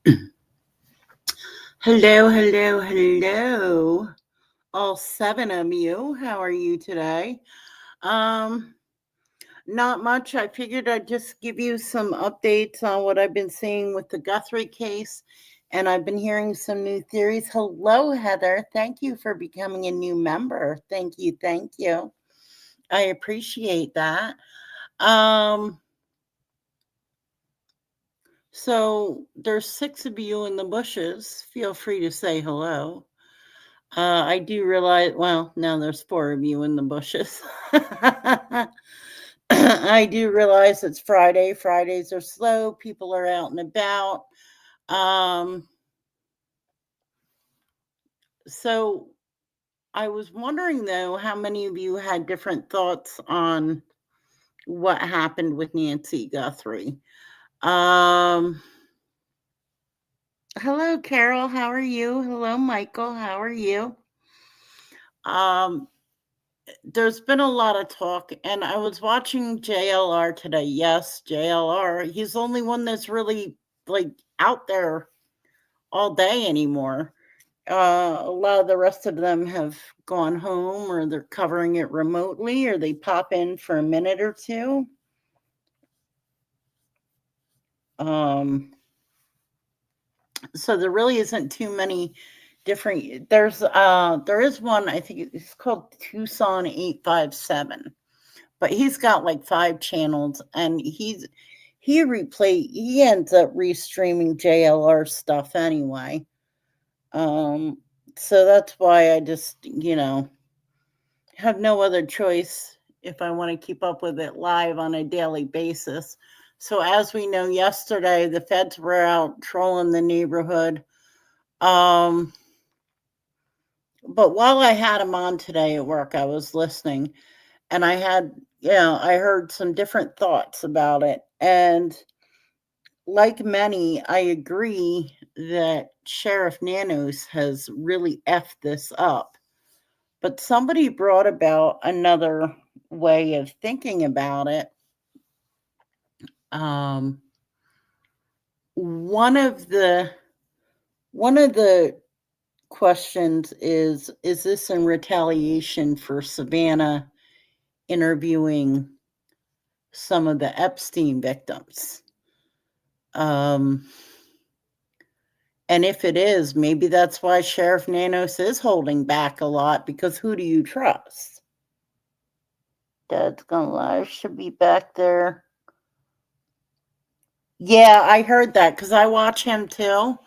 Hello, hello, hello. All seven of you. How are you today? Um, Not much. I figured I'd just give you some updates on what I've been seeing with the Guthrie case, and I've been hearing some new theories. Hello, Heather. Thank you for becoming a new member. Thank you, thank you. I appreciate that. Um, so there's six of you in the bushes. Feel free to say hello. I do realize, well, now there's four of you in the bushes. I do realize it's Friday. Fridays are slow. People are out and about. Um, so I was wondering, though, how many of you had different thoughts on what happened with Nancy Guthrie. Um, Hello, Carol. How are you? Hello, Michael. How are you? Um, there's been a lot of talk, and I was watching JLR today. Yes, JLR. He's the only one that's really like out there all day anymore. A lot of the rest of them have gone home, or they're covering it remotely, or they pop in for a minute or two. Um, so there really isn't too many different. There is one, I think it's called Tucson 857, but he's got like five channels, and he ends up restreaming JLR stuff anyway. Um, so that's why I just, have no other choice if I want to keep up with it live on a daily basis. So as we know, yesterday the feds were out trolling the neighborhood. Um, but while I had him on today at work, I was listening, and I heard some different thoughts about it. And like many, I agree that Sheriff Nanos has really effed this up. But somebody brought about another way of thinking about it. Um, one of the one of the questions is this in retaliation for Savannah interviewing some of the Epstein victims? Um, and if it is, maybe that's why Sheriff Nanos is holding back a lot, because who do you trust? Dad's gonna lie, should be back there. Yeah, I heard that because I watch him too.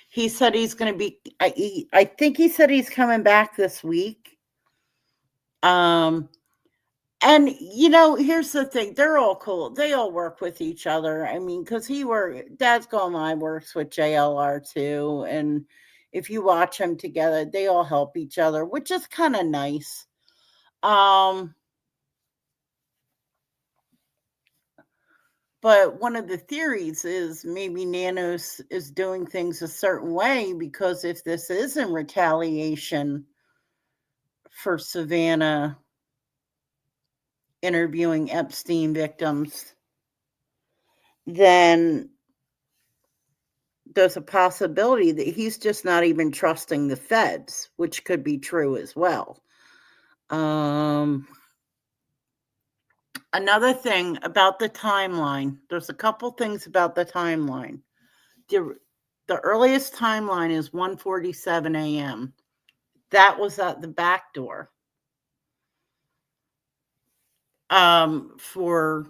He said he's going to be. I think he said he's coming back this week. Um, and here's the thing: they're all cool. They all work with each other. I mean, because Dad's Gone Live works with JLR too, and if you watch them together, they all help each other, which is kind of nice. Um, but one of the theories is maybe Nanos is doing things a certain way, because if this is in retaliation for Savannah interviewing Epstein victims, then there's a possibility that he's just not even trusting the feds, which could be true as well. Um, Another thing about the timeline, there's a couple things about the timeline. The earliest timeline is 1:47 a.m. That was at the back door. For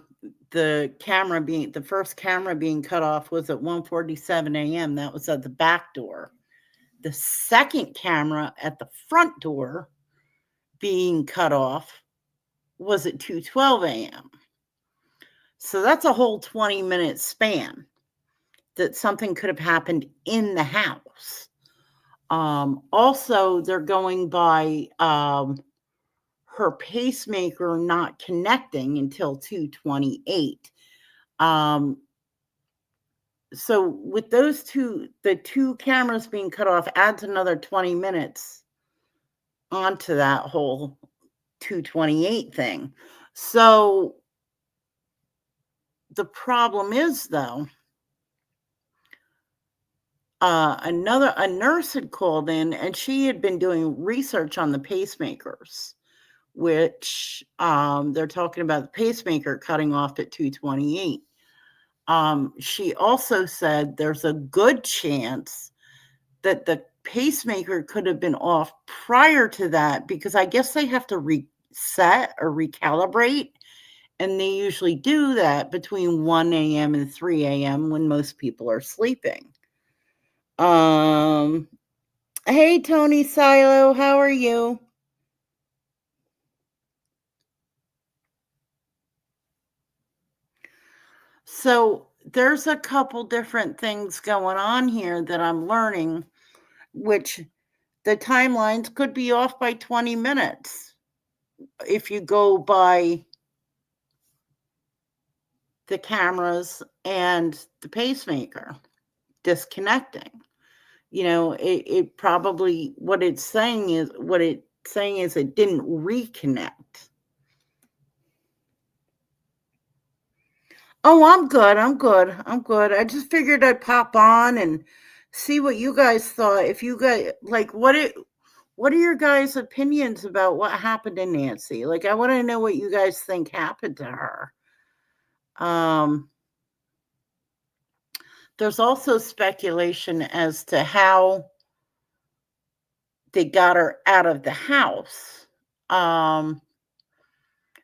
the first camera being cut off was at 1:47 a.m. That was at the back door. The second camera at the front door being cut off was at 2:12 a.m. So that's a whole 20-minute span that something could have happened in the house. Also, they're going by her pacemaker not connecting until 2:28. Um, so with the two cameras being cut off adds another 20 minutes onto that whole 2:28 thing. So the problem is, though, a nurse had called in, and she had been doing research on the pacemakers, which they're talking about the pacemaker cutting off at 228. She also said there's a good chance that the pacemaker could have been off prior to that, because I guess they have to reset or recalibrate, and they usually do that between 1 a.m. and 3 a.m. when most people are sleeping. Hey, Tony Silo, how are you? So there's a couple different things going on here that I'm learning, which the timelines could be off by 20 minutes if you go by the cameras and the pacemaker disconnecting. It probably, what it's saying is it didn't reconnect. Oh, I'm good. I just figured I'd pop on and see what you guys thought. If you guys like, what are your guys' opinions about what happened to Nancy? Like, I want to know what you guys think happened to her. There's also speculation as to how they got her out of the house.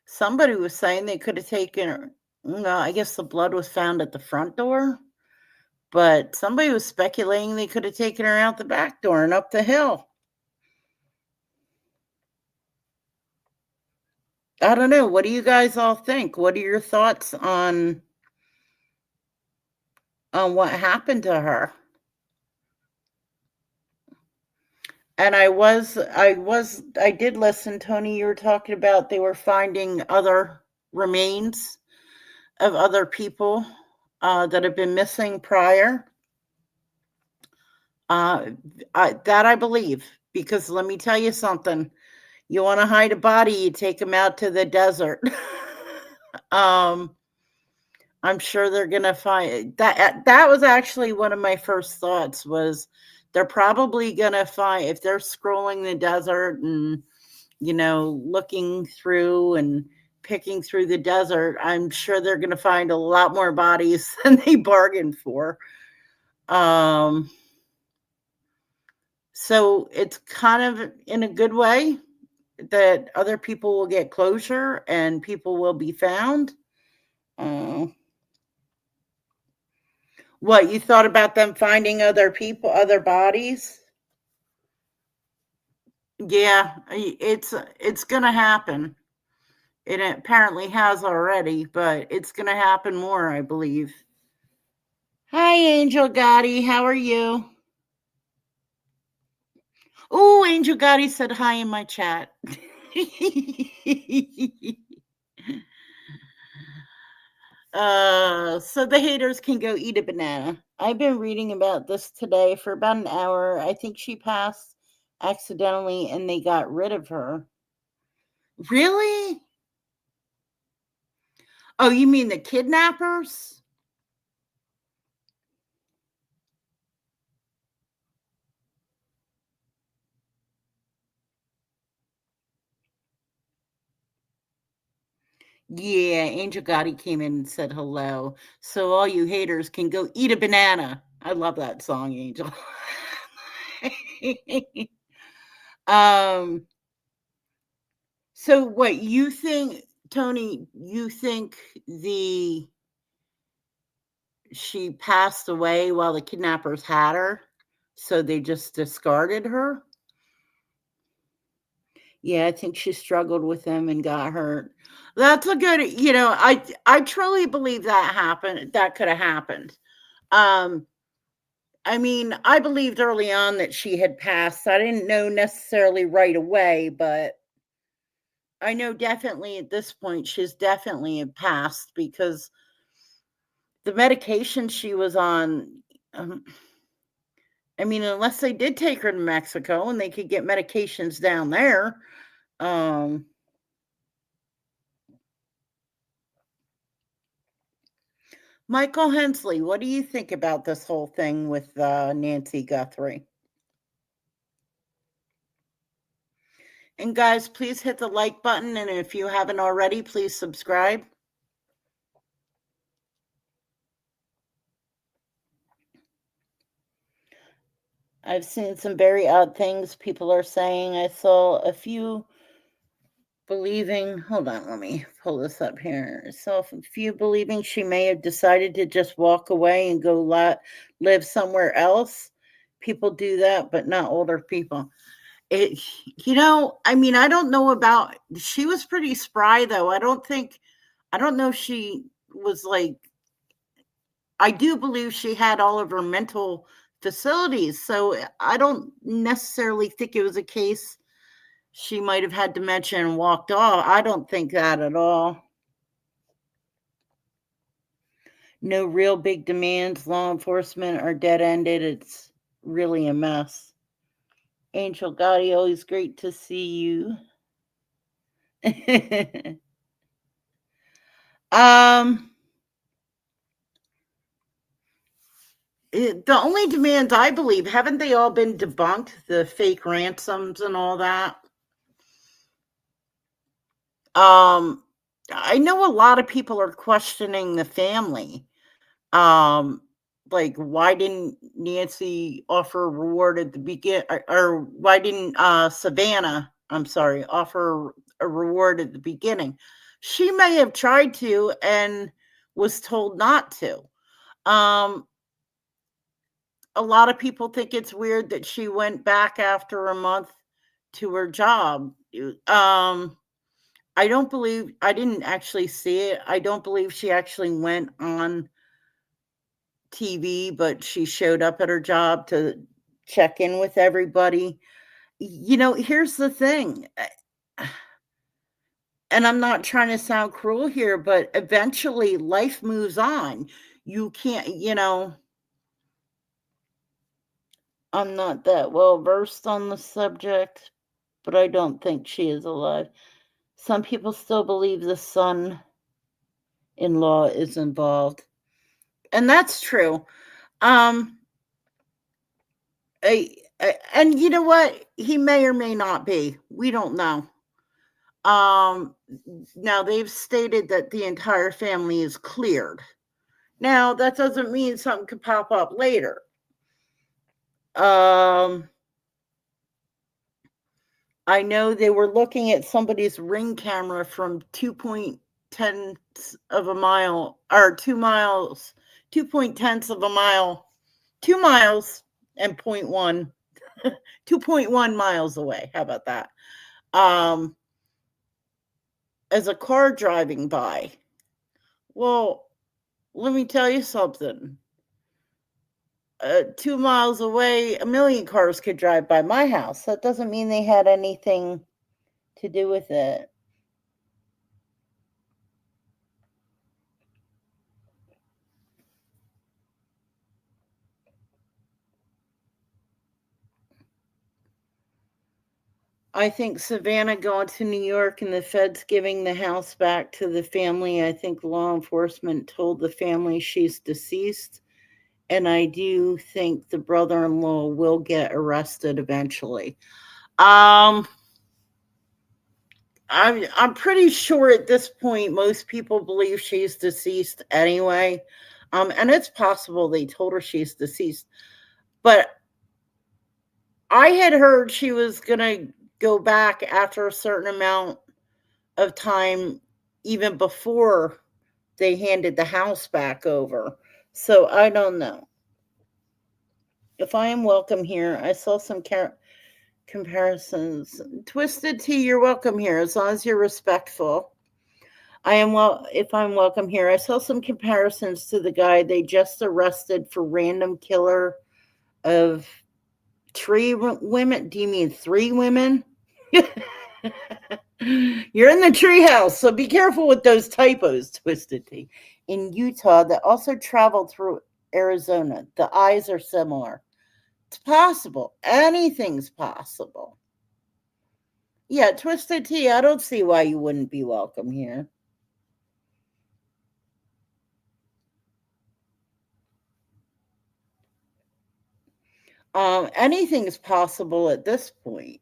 Somebody was saying they could have taken her. I guess the blood was found at the front door, but somebody was speculating they could have taken her out the back door and up the hill. I don't know. What do you guys all think? What are your thoughts on what happened to her? And I did listen, Tony, you were talking about they were finding other remains of other people that have been missing prior. That I believe, because let me tell you something. You want to hide a body, you take them out to the desert. I'm sure they're going to find that. That was actually one of my first thoughts, was they're probably going to find, if they're scrolling the desert and, looking through and picking through the desert, I'm sure they're going to find a lot more bodies than they bargained for. So it's kind of in a good way that other people will get closure and people will be found. What, you thought about them finding other people, other bodies? Yeah, it's going to happen. It apparently has already, but it's going to happen more, I believe. Hi, Angel Gotti. How are you? Oh, Angel Gotti said hi in my chat. So the haters can go eat a banana. I've been reading about this today for about an hour. I think she passed accidentally and they got rid of her. Really? Oh, you mean the kidnappers? Yeah, Angel Gotti came in and said hello. So all you haters can go eat a banana. I love that song, Angel. um so what you think, Tony, you think she passed away while the kidnappers had her, so they just discarded her? Yeah, I think she struggled with them and got hurt. That's a good, I truly believe that happened. That could have happened. Um, I mean, I believed early on that she had passed. I didn't know necessarily right away, but I know definitely at this point she's definitely passed, because the medication she was on. I mean, unless they did take her to Mexico and they could get medications down there. Um, Michael Hensley, what do you think about this whole thing with Nancy Guthrie? And guys, please hit the like button. And if you haven't already, please subscribe. I've seen some very odd things people are saying. I saw a few hold on, let me pull this up here. I saw a few believing she may have decided to just walk away and go live somewhere else. People do that, but not older people. It, I mean, I don't know about, she was pretty spry though. I don't know if she was like, I do believe she had all of her mental facilities. So I don't necessarily think it was a case she might have had dementia and walked off. I don't think that at all. No real big demands. Law enforcement are dead ended. It's really a mess. Angel Gotti, always great to see you. um, the only demands I believe, haven't they all been debunked? The fake ransoms and all that. I know a lot of people are questioning the family. Um, like why didn't Nancy offer a reward at the begin, or why didn't Savannah, I'm sorry, offer a reward at the beginning? She may have tried to and was told not to. Um, a lot of people think it's weird that she went back after a month to her job. I didn't actually see it. I don't believe she actually went on TV, but she showed up at her job to check in with everybody. Here's the thing, and I'm not trying to sound cruel here, but eventually life moves on. You can't, I'm not that well versed on the subject, but I don't think she is alive. Some people still believe the son in law is involved. And that's true. Um, and you know what? He may or may not be. We don't know. Um, Now they've stated that the entire family is cleared. Now that doesn't mean something could pop up later. I know they were looking at somebody's ring camera from 2.10 of a mile, or 2 miles, 2.10 of a mile, 2 miles and 0.1, 2.1 miles away. How about that? Um, as a car driving by. Well, let me tell you something. 2 miles away, a million cars could drive by my house. That doesn't mean they had anything to do with it. I think Savannah going to New York and the feds giving the house back to the family. I think law enforcement told the family she's deceased. And I do think the brother in law will get arrested eventually. Um, I'm pretty sure at this point most people believe she's deceased anyway. And it's possible they told her she's deceased. But I had heard she was gonna go back after a certain amount of time, even before they handed the house back over. So I don't know. If I am welcome here, I saw some comparisons. Twisted Tea, you're welcome here as long as you're respectful. If I'm welcome here. I saw some comparisons to the guy they just arrested for random killer of women. Do you mean 3 women? You're in the TreeHouse, so be careful with those typos, Twisted Tea. In Utah, that also traveled through Arizona. The eyes are similar. It's possible. Anything's possible. Yeah, Twisted Tea, I don't see why you wouldn't be welcome here. Anything's possible at this point.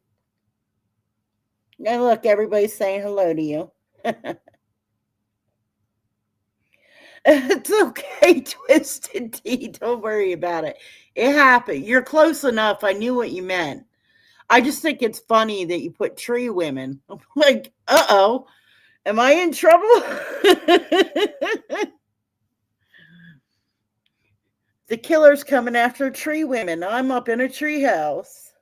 Now, look, everybody's saying hello to you. It's okay, Twisted Tea. Don't worry about it. It happened. You're close enough. I knew what you meant. I just think it's funny that you put tree women. I'm like, uh-oh, am I in trouble? The killer's coming after tree women. I'm up in a tree house.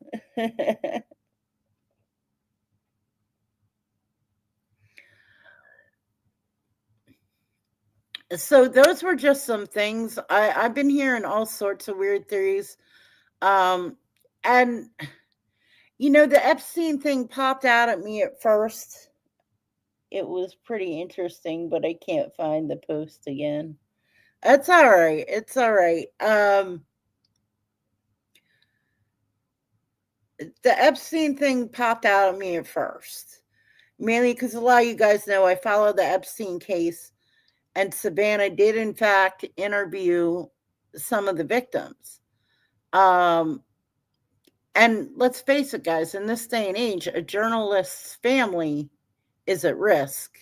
So those were just some things. I've been hearing all sorts of weird theories. Um, and the Epstein thing popped out at me at first. It was pretty interesting, but I can't find the post again. That's all right. It's all right. The Epstein thing popped out at me at first, mainly because a lot of you guys know I followed the Epstein case, and Savannah did, in fact, interview some of the victims. Um, and let's face it, guys, in this day and age, a journalist's family is at risk,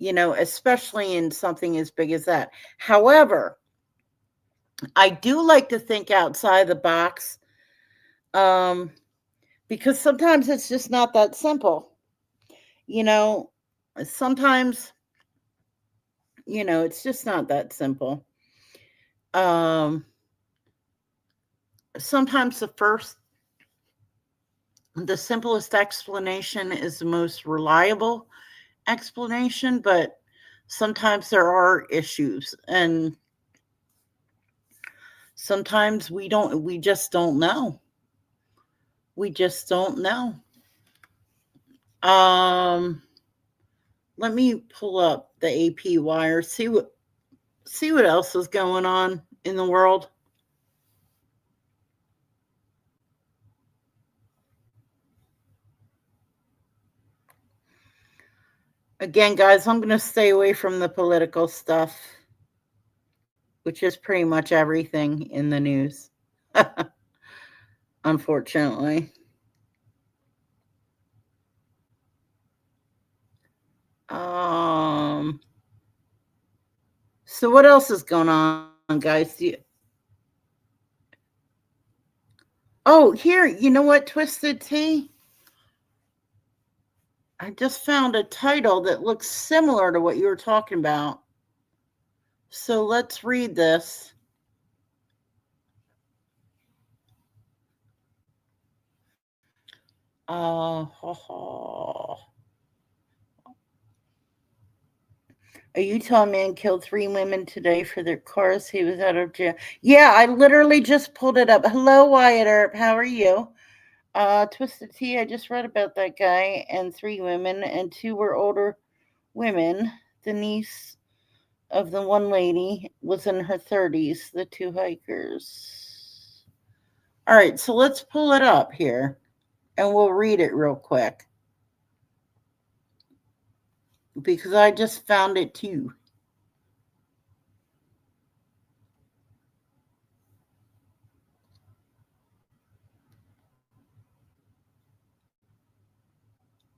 especially in something as big as that. However, I do like to think outside the box, um, because sometimes it's just not that simple. You know, sometimes, it's just not that simple. Um, Sometimes the simplest explanation is the most reliable explanation, but sometimes there are issues, and sometimes we just don't know. We just don't know. Um, Let me pull up the AP wire, see what else is going on in the world. Again, guys, I'm going to stay away from the political stuff, which is pretty much everything in the news, unfortunately. Um, so what else is going on, guys? Oh, here, you know what, Twisted Tea? I just found a title that looks similar to what you were talking about. So let's read this. A Utah man killed 3 women today for their cars. He was out of jail. Yeah, I literally just pulled it up. Hello, Wyatt Earp. How are you? Twisted Tea, I just read about that guy and 3 women, and 2 were older women. The niece of the one lady was in her 30s, the 2 hikers. All right, so let's pull it up here and we'll read it real quick because I just found it too.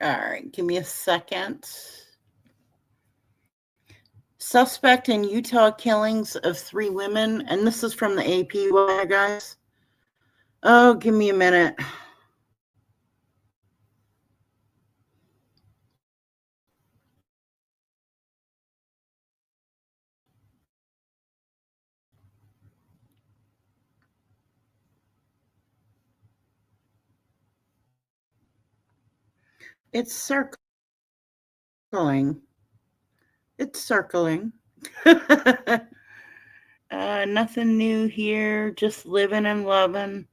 All right, give me a second. Suspect in Utah killings of 3 women, and this is from the AP, guys. Oh, give me a minute. It's circling. It's circling. Nothing new here. Just living and loving.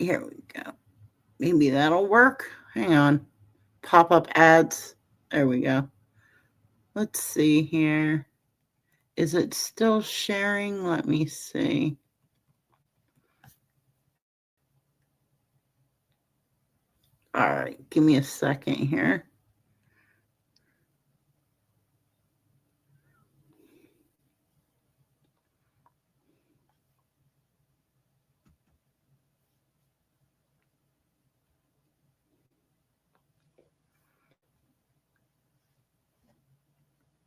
Here we go. Maybe that'll work. Hang on. Pop-up ads. There we go. Let's see here. Is it still sharing? Let me see. All right, give me a second here.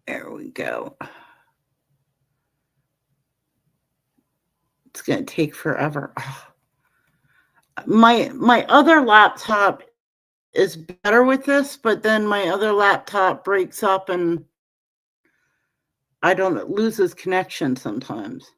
There we go. It's going to take forever. My other laptop is better with this, but then my other laptop breaks up and I don't loses connection sometimes.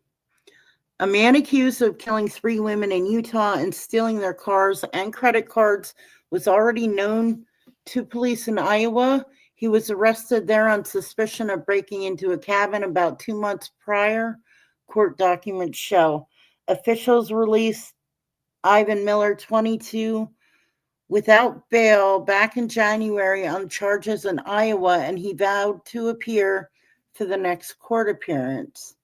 A man accused of killing 3 women in Utah and stealing their cars and credit cards was already known to police in Iowa. He was arrested there on suspicion of breaking into a cabin about 2 months prior, court documents show. Officials released Ivan Miller, 22, without bail back in January on charges in Iowa, and he vowed to appear for the next court appearance.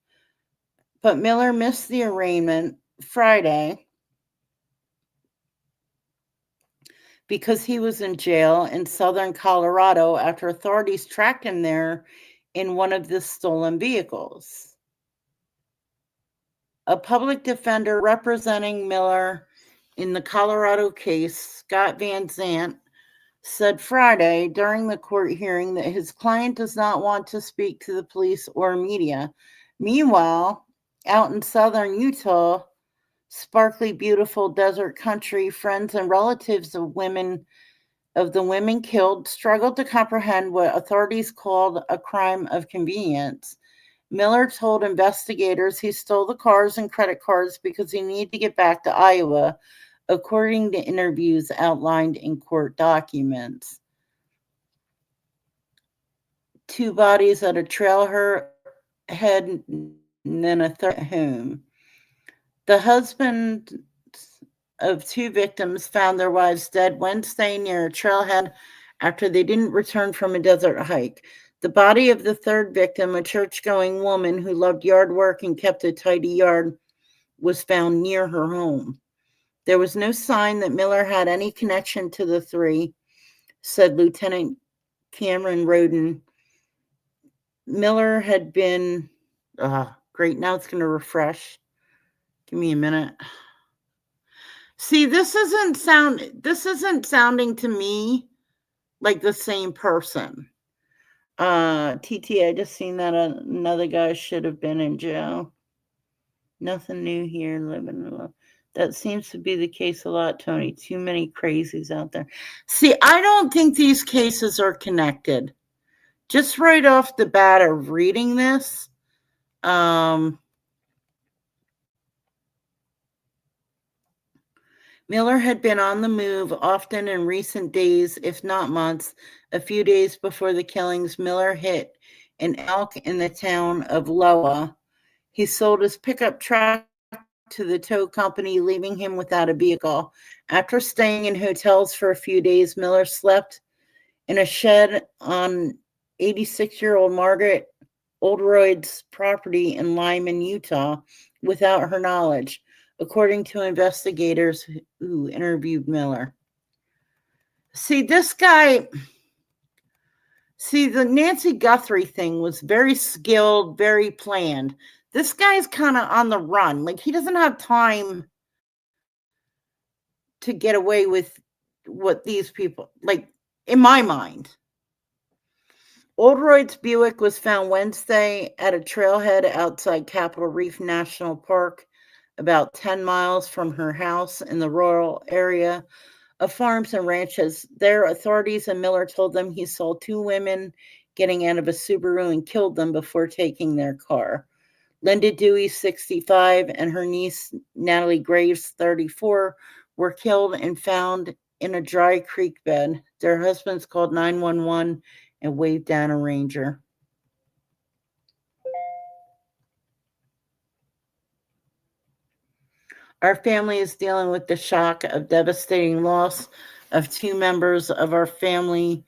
But Miller missed the arraignment Friday because he was in jail in southern Colorado after authorities tracked him there in one of the stolen vehicles. A public defender representing Miller in the Colorado case, Scott Van Zandt, said Friday during the court hearing that his client does not want to speak to the police or media. Meanwhile, out in southern Utah, sparkly, beautiful desert country, friends and relatives of the women killed struggled to comprehend what authorities called a crime of convenience. Miller told investigators he stole the cars and credit cards because he needed to get back to Iowa, according to interviews outlined in court documents. 2 bodies at a trailhead and then a third at home. The husbands of 2 victims found their wives dead Wednesday near a trailhead after they didn't return from a desert hike. The body of the third victim, a church-going woman who loved yard work and kept a tidy yard, was found near her home. There was no sign that Miller had any connection to the 3, said Lieutenant Cameron Roden. Miller had been, great, now it's going to refresh. Give me a minute. See, this isn't sounding to me like the same person. TT, I just seen that another guy should have been in jail. Nothing new here, living alone. That seems to be the case a lot, Tony. Too many crazies out there. See, I don't think these cases are connected. Just right off the bat of reading this, Miller had been on the move often in recent days, if not months. A few days before the killings, Miller hit an elk in the town of Loa. He sold his pickup truck to the tow company, leaving him without a vehicle. After staying in hotels for a few days, Miller slept in a shed on 86-year-old Margaret Oldroyd's property in Lyman, Utah, without her knowledge, according to investigators who interviewed Miller. See, the Nancy Guthrie thing was very skilled, very planned. This guy's kind of on the run. Like, he doesn't have time to get away with what these people, like, in my mind. Oldroyd's Buick was found Wednesday at a trailhead outside Capitol Reef National Park, about 10 miles from her house in the rural area of farms and ranches. There, authorities and Miller told them he saw 2 women getting out of a Subaru and killed them before taking their car. Linda Dewey, 65, and her niece, Natalie Graves, 34, were killed and found in a dry creek bed. Their husbands called 911 and waved down a ranger. Our family is dealing with the shock of devastating loss of 2 members of our family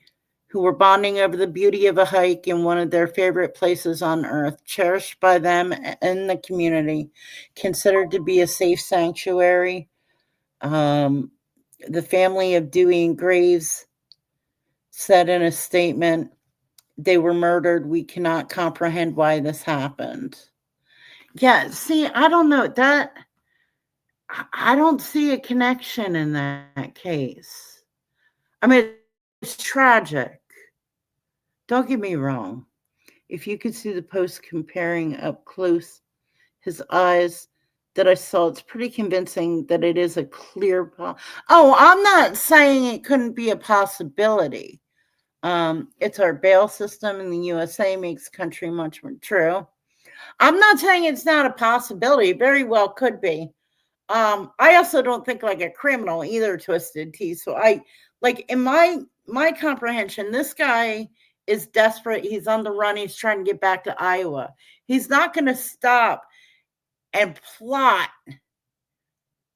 who were bonding over the beauty of a hike in one of their favorite places on earth, cherished by them and the community, considered to be a safe sanctuary. The family of Dewey and Graves said in a statement, "They were murdered. We cannot comprehend why this happened." Yeah, see, I don't know that I don't see a connection in that case. I mean, it's tragic. Don't get me wrong. If you could see the post comparing up close his eyes that I saw, it's pretty convincing that it is a clear. Oh, I'm not saying it couldn't be a possibility. It's our bail system in the USA makes country much more true. I'm not saying it's not a possibility. Very well could be. I also don't think like a criminal either, Twisted Tea. So I like in my comprehension, this guy is desperate. He's on the run. He's trying to get back to Iowa. He's not going to stop and plot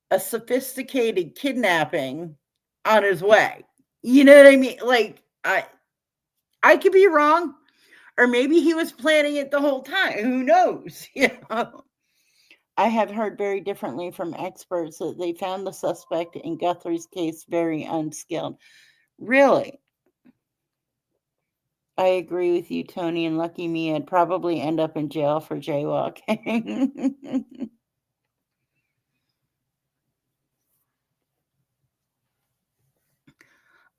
a sophisticated kidnapping on his way. You know what I mean? Like I could be wrong, or maybe he was planning it the whole time. Who knows? You know. I have heard very differently from experts that they found the suspect in Guthrie's case very unskilled. Really? I agree with you, Tony, and lucky me, I'd probably end up in jail for jaywalking.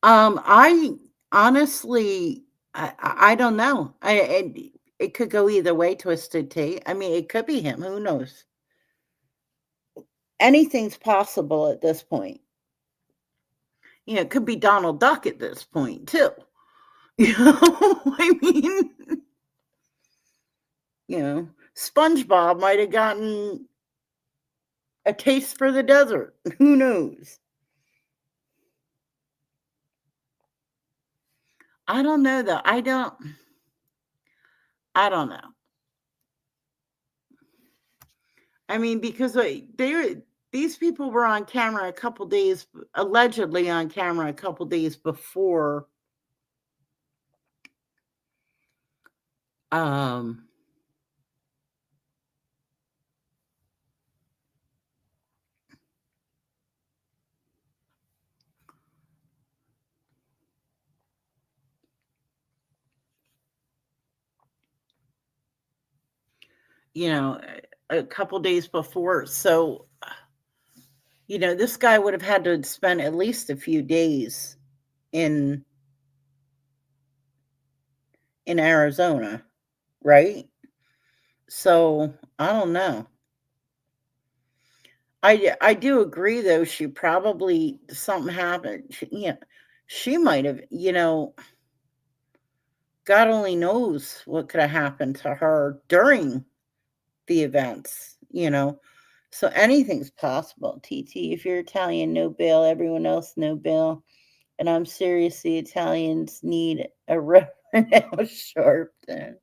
I honestly, I don't know. It could go either way, Twisted Tea. I mean, it could be him. Who knows? Anything's possible at this point. You know, it could be Donald Duck at this point too. You know, I mean, you know, SpongeBob might have gotten a taste for the desert. Who knows? I don't know though. I don't know. I mean, because these people were on camera a couple days, allegedly on camera a couple days before um you know, a couple days before. So, you know, this guy would have had to spend at least a few days in Arizona, right? So, I don't know. I do agree though, she probably something happened. She might have, you know, God only knows what could have happened to her during the events, you know. So anything's possible. TT, if you're Italian, no bail. Everyone else, no bail. And I'm serious, the Italians need a Reverend Al Sharpton.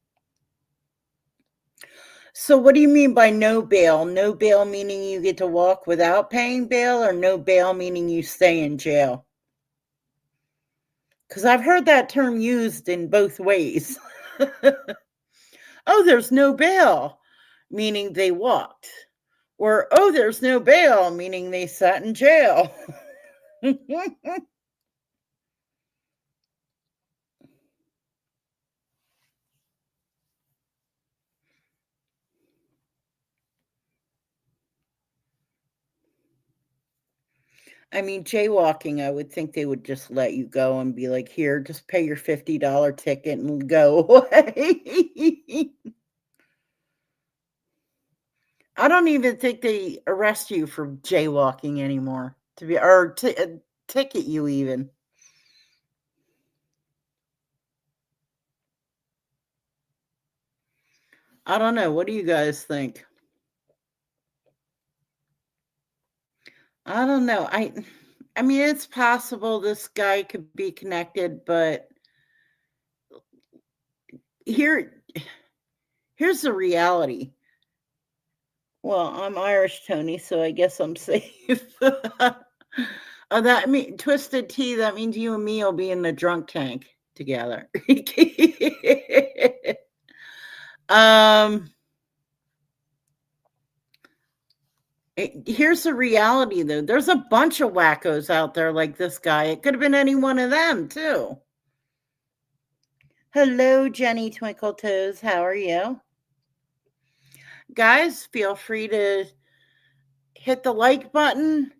So what do you mean by no bail? No bail meaning you get to walk without paying bail, or no bail meaning you stay in jail? Because I've heard that term used in both ways. Oh, there's no bail, meaning they walked. Or, oh, there's no bail, meaning they sat in jail. I mean, jaywalking, I would think they would just let you go and be like, here, just pay your $50 ticket and go away. I don't even think they arrest you for jaywalking anymore, or ticket you even. I don't know. What do you guys think? I don't know. I mean, it's possible this guy could be connected, but here here's the reality. Well, I'm Irish, Tony, so I guess I'm safe. That mean Twisted Tea, that means you and me will be in the drunk tank together. um Here's the reality, though. There's a bunch of wackos out there like this guy. It could have been any one of them, too. Hello, Jenny Twinkle Toes. How are you? Guys, feel free to hit the like button,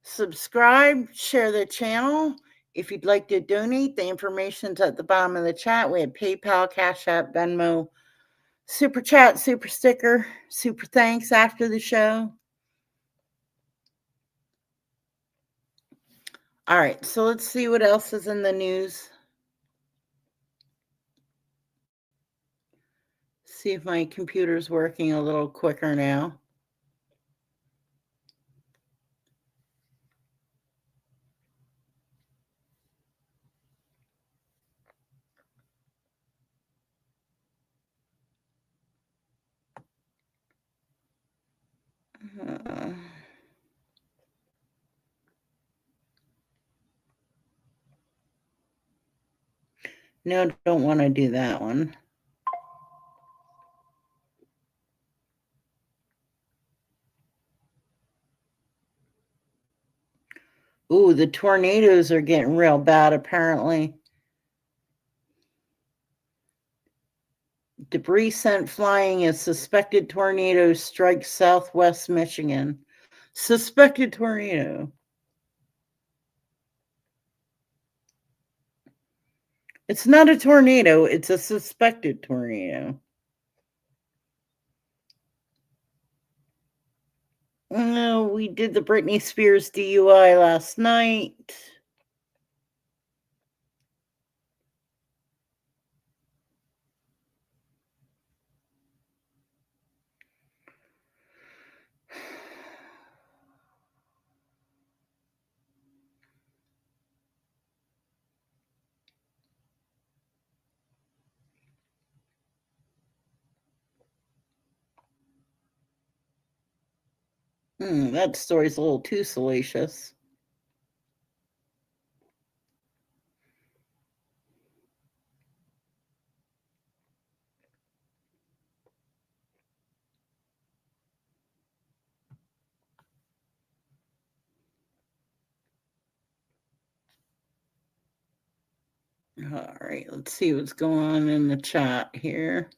subscribe, share the channel. If you'd like to donate, the information's at the bottom of the chat. We have PayPal, Cash App, Venmo, Super Chat, Super Sticker, Super Thanks after the show. All right, so let's see what else is in the news. See if my computer's working a little quicker now. No, don't want to do that one. Ooh, the tornadoes are getting real bad, apparently. Debris sent flying as suspected tornado strikes southwest Michigan. Suspected tornado. It's not a tornado, it's a suspected tornado. No, we did the Britney Spears DUI last night. That story's a little too salacious. All right, let's see what's going on in the chat here.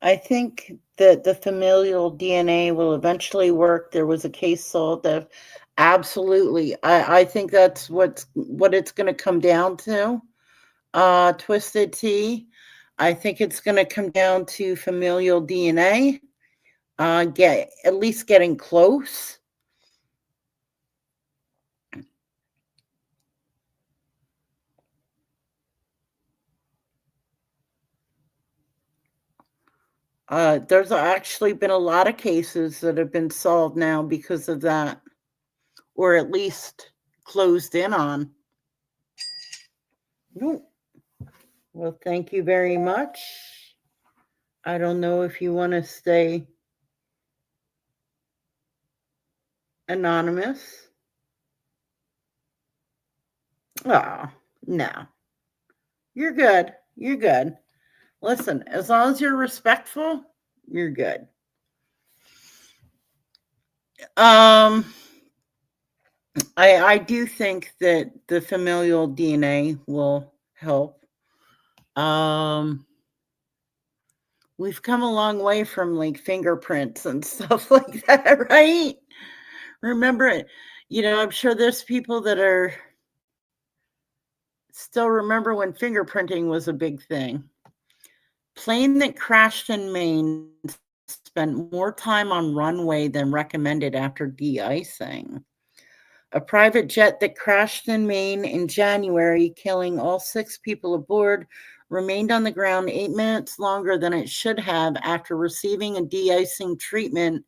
I think that the familial DNA will eventually work. There was a case solved that absolutely. I think that's what it's going to come down to. Twisted Tea. I think it's going to come down to familial DNA. Get at least getting close. There's actually been a lot of cases that have been solved now because of that, or at least closed in on. Nope. Well, thank you very much. I don't know if you want to stay anonymous. Oh, no. You're good. You're good. Listen, as long as you're respectful, you're good. I do think that the familial DNA will help. We've come a long way from like fingerprints and stuff like that, right? Remember it. I'm sure there's people that are still remember when fingerprinting was a big thing. Plane that crashed in Maine spent more time on runway than recommended after de-icing. A private jet that crashed in Maine in January, killing all 6 people aboard, remained on the ground 8 minutes longer than it should have after receiving a de-icing treatment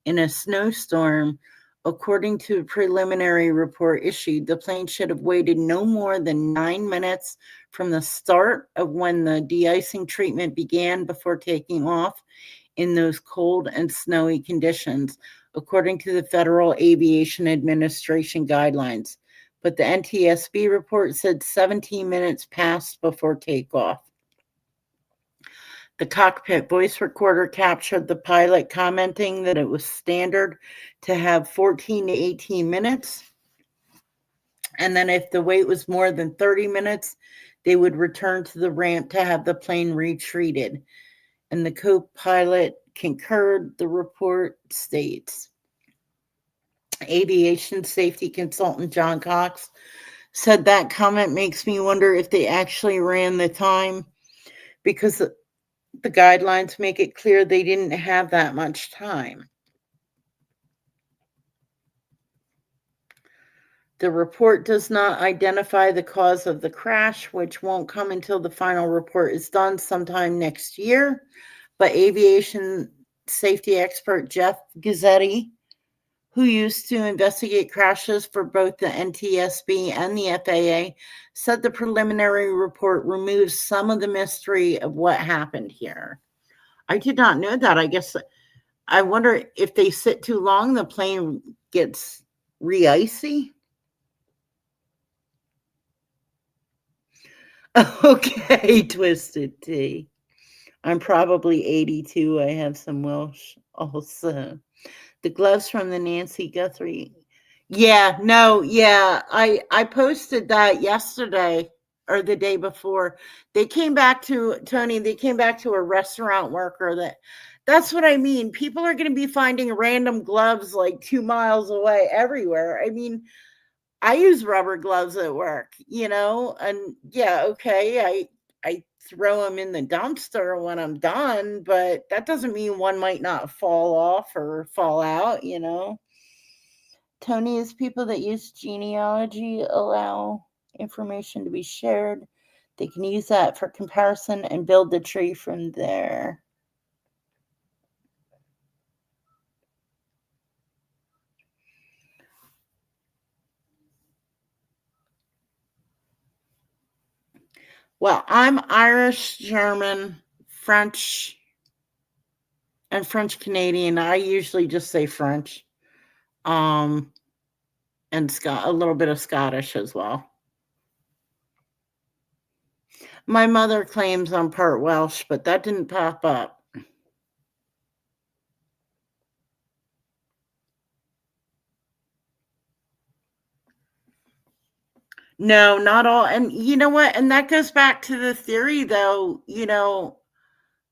in a snowstorm. According to a preliminary report issued, the plane should have waited no more than 9 minutes from the start of when the de-icing treatment began before taking off in those cold and snowy conditions, according to the Federal Aviation Administration guidelines. But the NTSB report said 17 minutes passed before takeoff. The cockpit voice recorder captured the pilot commenting that it was standard to have 14 to 18 minutes. And then if the wait was more than 30 minutes, they would return to the ramp to have the plane retreated. And the co-pilot concurred, the report states. Aviation safety consultant John Cox said that comment makes me wonder if they actually ran the time, because the guidelines make it clear they didn't have that much time. The report does not identify the cause of the crash, which won't come until the final report is done sometime next year. But aviation safety expert Jeff Guthrie, who used to investigate crashes for both the NTSB and the FAA, said the preliminary report removes some of the mystery of what happened here. I did not know that. I wonder if they sit too long, the plane gets re-icy. Okay, Twisted Tea. I'm probably 82. I have some Welsh also. The gloves from the Nancy Guthrie. Yeah, no, yeah. I posted that yesterday or the day before. They came back to Tony, they came back to a restaurant worker that's what I mean. People are going to be finding random gloves like 2 miles away everywhere. I mean, I use rubber gloves at work, and yeah, okay, I throw them in the dumpster when I'm done, but that doesn't mean one might not fall off or fall out. Tony, is people that use genealogy allow information to be shared? They can use that for comparison and build the tree from there. Well, I'm Irish, German, French, and French Canadian. I usually just say French. And a little bit of Scottish as well. My mother claims I'm part Welsh, but that didn't pop up. No, not all. And you know what? And that goes back to the theory, though.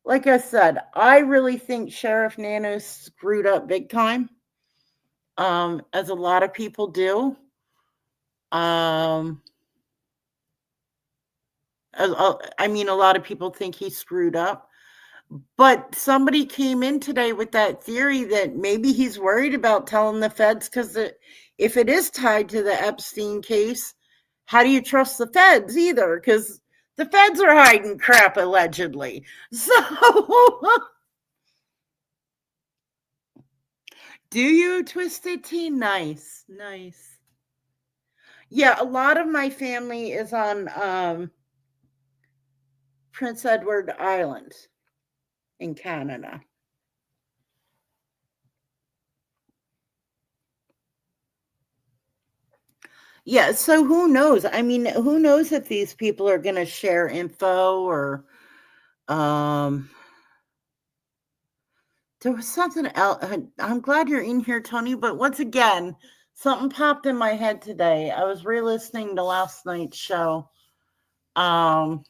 Like I said, I really think Sheriff Nano screwed up big time, as a lot of people do. Um, I mean, a lot of people think he screwed up. But somebody came in today with that theory that maybe he's worried about telling the feds, because if it is tied to the Epstein case, how do you trust the feds either? Because the feds are hiding crap allegedly. So, do you, Twisted Tea? Nice, nice. Yeah, a lot of my family is on Prince Edward Island in Canada. Yeah, so who knows? I mean, who knows if these people are going to share info or um there was something else. I'm glad you're in here, Tony, but once again, something popped in my head today. I was re-listening to last night's show. Um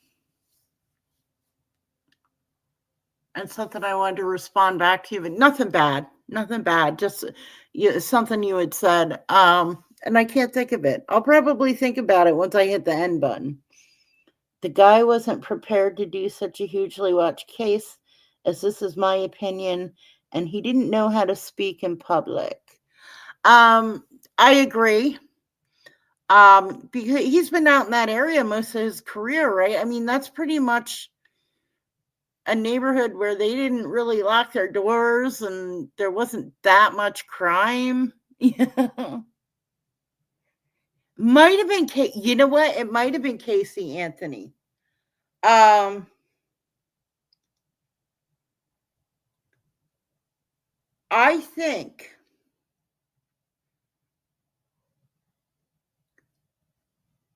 and something I wanted to respond back to you, but nothing bad. Nothing bad. Just something you had said. And I can't think of it. I'll probably think about it once I hit the end button. The guy wasn't prepared to do such a hugely watched case, as this is my opinion, and he didn't know how to speak in public. I agree. Because he's been out in that area most of his career, right? I mean, that's pretty much a neighborhood where they didn't really lock their doors and there wasn't that much crime. Might have been, you know what? It might have been Casey Anthony. Um, I think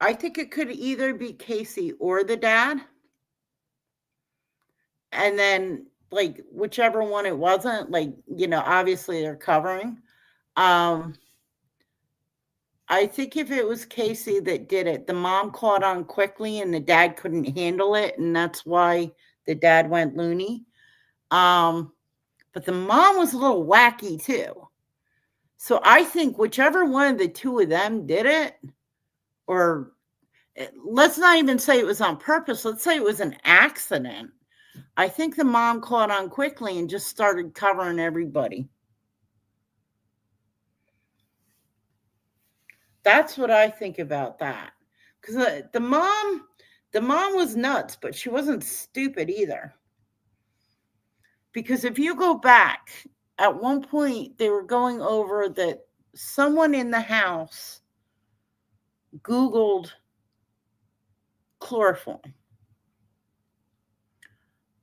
it could either be Casey or the dad. and then like whichever one it wasn't, like, obviously they're covering. Um, I think if it was Casey that did it, the mom caught on quickly and the dad couldn't handle it, and that's why the dad went loony. Um, but the mom was a little wacky too. So I think whichever one of the two of them did it, or let's not even say it was on purpose, let's say it was an accident. I think the mom caught on quickly and just started covering everybody. That's what I think about that. Because the mom was nuts, but she wasn't stupid either. Because if you go back, at one point they were going over that someone in the house Googled chloroform.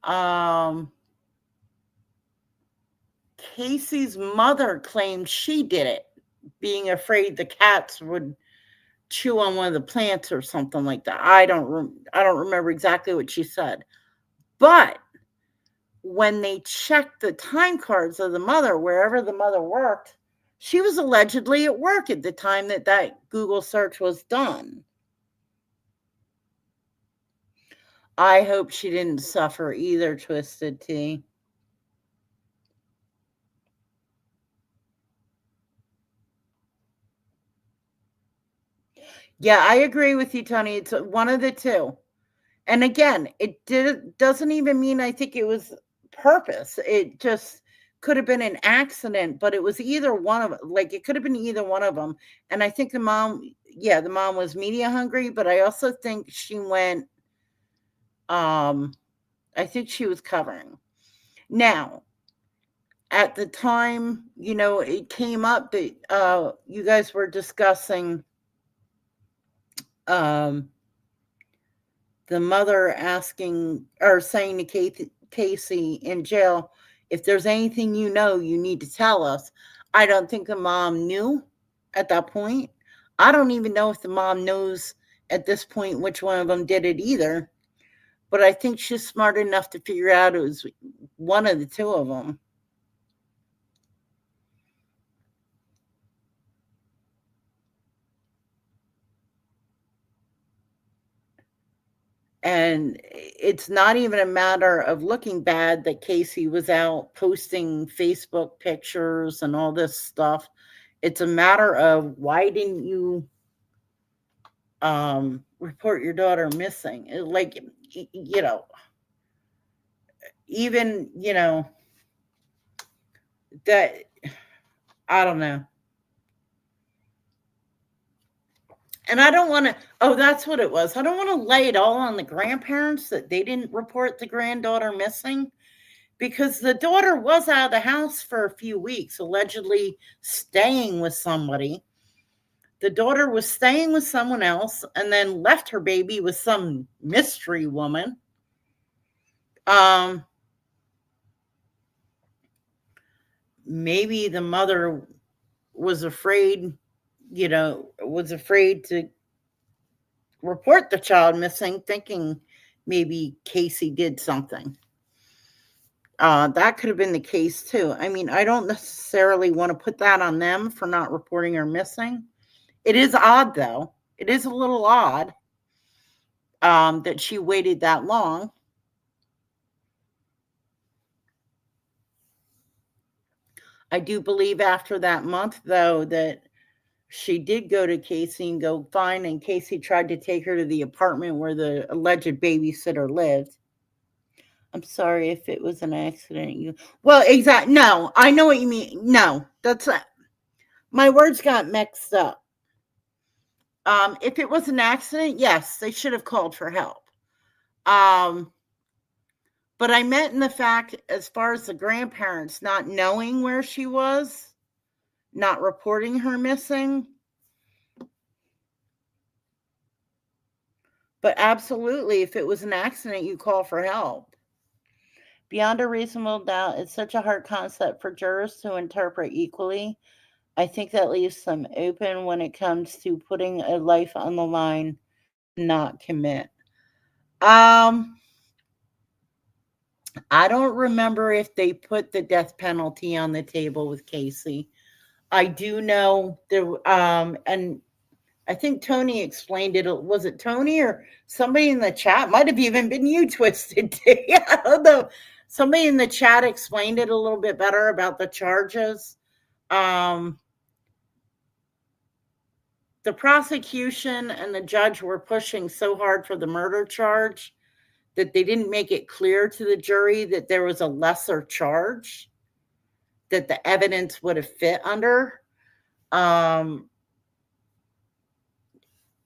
Um, Casey's mother claimed she did it, being afraid the cats would chew on one of the plants or something like that. I don't remember exactly what she said. But when they checked the time cards of the mother, wherever the mother worked, she was allegedly at work at the time that Google search was done. I hope she didn't suffer either, Twisted Tea. Yeah, I agree with you, Tony. It's one of the two. And again, doesn't even mean I think it was purpose. It just could have been an accident, but it was either one of, like, it could have been either one of them. And I think the mom was media hungry, but I also think she went, um, I think she was covering. Now, at the time, it came up that you guys were discussing um, the mother asking or saying to Casey in jail, if there's anything you need to tell us. I don't think the mom knew at that point. I don't even know if the mom knows at this point which one of them did it either. But I think she's smart enough to figure out it was one of the two of them. And it's not even a matter of looking bad that Casey was out posting Facebook pictures and all this stuff. It's a matter of why didn't you report your daughter missing? Like, even, that, I don't know. And I don't want to, oh, that's what it was. I don't want to lay it all on the grandparents that they didn't report the granddaughter missing, because the daughter was out of the house for a few weeks, allegedly staying with somebody. The daughter was staying with someone else and then left her baby with some mystery woman. Um, Maybe the mother was afraid, to report the child missing, thinking maybe Casey did something. That could have been the case too. I mean, I don't necessarily want to put that on them for not reporting her missing. It is odd, though. It is a little odd that she waited that long. I do believe after that month, though, that she did go to Casey and go fine, and Casey tried to take her to the apartment where the alleged babysitter lived. I'm sorry if it was an accident. Well, exactly. No, I know what you mean. No, that's my words got mixed up. If it was an accident, yes, they should have called for help. Um, but I meant in the fact, as far as the grandparents not knowing where she was, not reporting her missing. But absolutely, if it was an accident, you call for help. Beyond a reasonable doubt, it's such a hard concept for jurors to interpret equally. I think that leaves them open when it comes to putting a life on the line, not commit. Um, I don't remember if they put the death penalty on the table with Casey. I do know there, and I think Tony explained it. Was it Tony or somebody in the chat? Might have even been you, Twisted Tea. I don't know. Somebody in the chat explained it a little bit better about the charges. Um, the prosecution and the judge were pushing so hard for the murder charge that they didn't make it clear to the jury that there was a lesser charge that the evidence would have fit under. I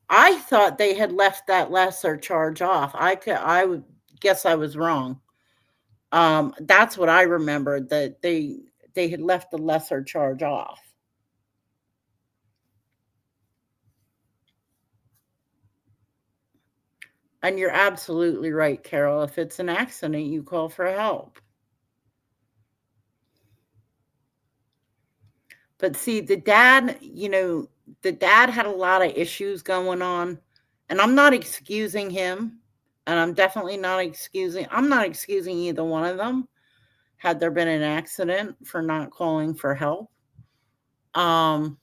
thought they had left that lesser charge off. I would guess I was wrong. That's what I remembered, that they had left the lesser charge off. And you're absolutely right, Carol. If it's an accident, you call for help. But see, the dad had a lot of issues going on, and I'm not excusing him, and I'm not excusing either one of them had there been an accident for not calling for help. But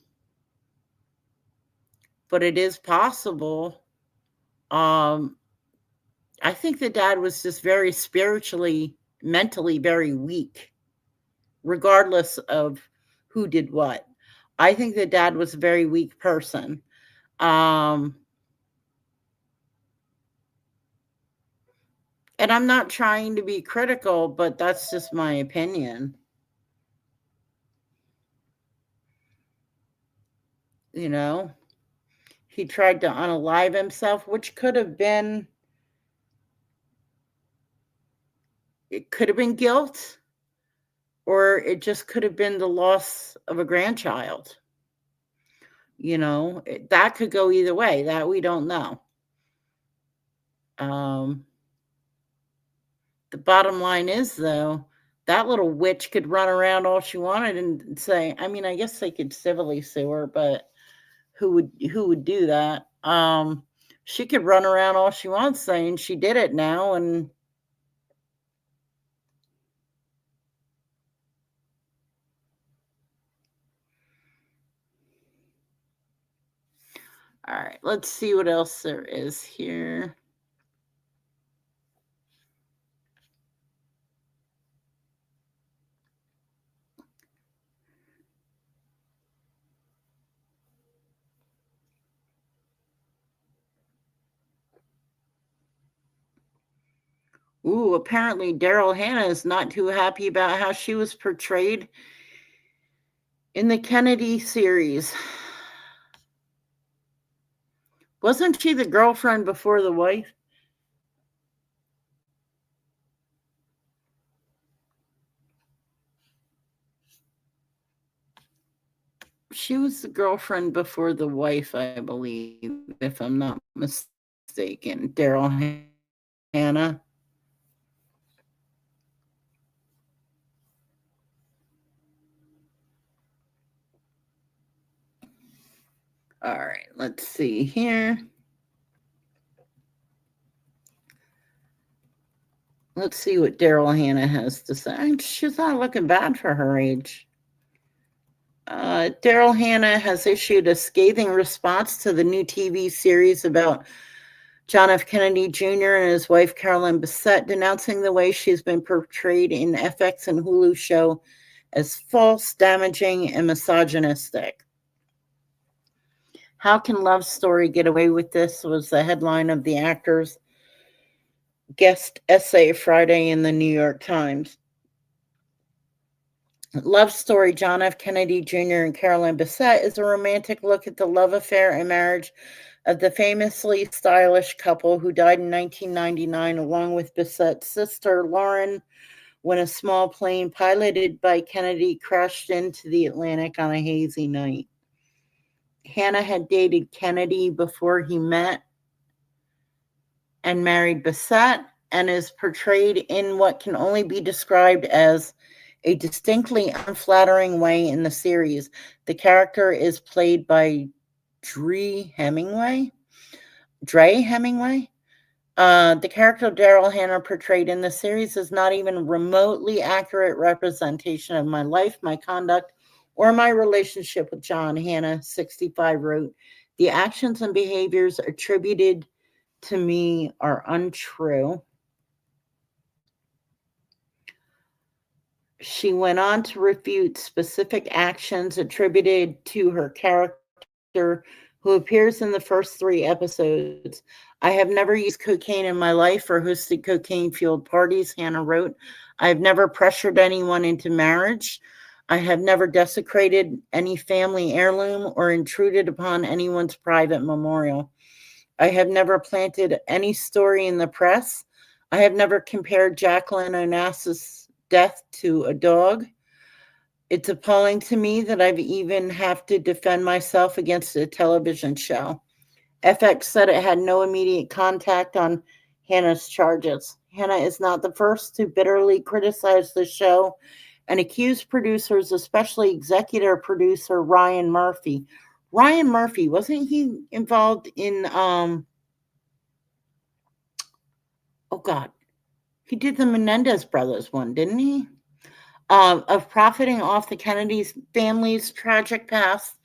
it is possible. I think the dad was just very spiritually, mentally very weak, regardless of who did what. I think the dad was a very weak person. And I'm not trying to be critical, but that's just my opinion. You know, he tried to unalive himself, which could have been guilt, or it just could have been the loss of a grandchild. That could go either way. That we don't know. The bottom line is, though, that little witch could run around all she wanted and say, I mean, I guess they could civilly sue her, but who would do that? She could run around all she wants saying she did it now, and all right, let's see what else there is here. Ooh, apparently Daryl Hannah is not too happy about how she was portrayed in the Kennedy series. Wasn't she the girlfriend before the wife? She was the girlfriend before the wife, I believe, if I'm not mistaken. Daryl Hannah. All right, let's see here. Let's see what Daryl Hannah has to say. She's not looking bad for her age. Daryl Hannah has issued a scathing response to the new TV series about John F. Kennedy Jr. and his wife, Carolyn Bessette, denouncing the way she's been portrayed in FX and Hulu show as false, damaging, and misogynistic. How can Love Story get away with this? Was the headline of the actor's guest essay Friday in the New York Times. Love Story, John F. Kennedy Jr. and Carolyn Bessette, is a romantic look at the love affair and marriage of the famously stylish couple who died in 1999 along with Bessette's sister, Lauren, when a small plane piloted by Kennedy crashed into the Atlantic on a hazy night. Hannah had dated Kennedy before he met and married Bessette, and is portrayed in what can only be described as a distinctly unflattering way in the series. The character is played by Dre Hemingway. The character Daryl Hannah portrayed in the series is not even remotely accurate representation of my life, my conduct, or my relationship with John. Hannah, 65, wrote, "The actions and behaviors attributed to me are untrue." She went on to refute specific actions attributed to her character, who appears in the first 3 episodes. "I have never used cocaine in my life or hosted cocaine fueled parties," Hannah wrote. "I have never pressured anyone into marriage. I have never desecrated any family heirloom or intruded upon anyone's private memorial. I have never planted any story in the press. I have never compared Jacqueline Onassis' death to a dog. It's appalling to me that I've even have to defend myself against a television show." FX said it had no immediate contact on Hannah's charges. Hannah is not the first to bitterly criticize the show and accuse producers, especially executive producer Ryan Murphy. Ryan Murphy, wasn't he involved in oh God, he did the Menendez brothers one, didn't he? Of profiting off the Kennedy's family's tragic past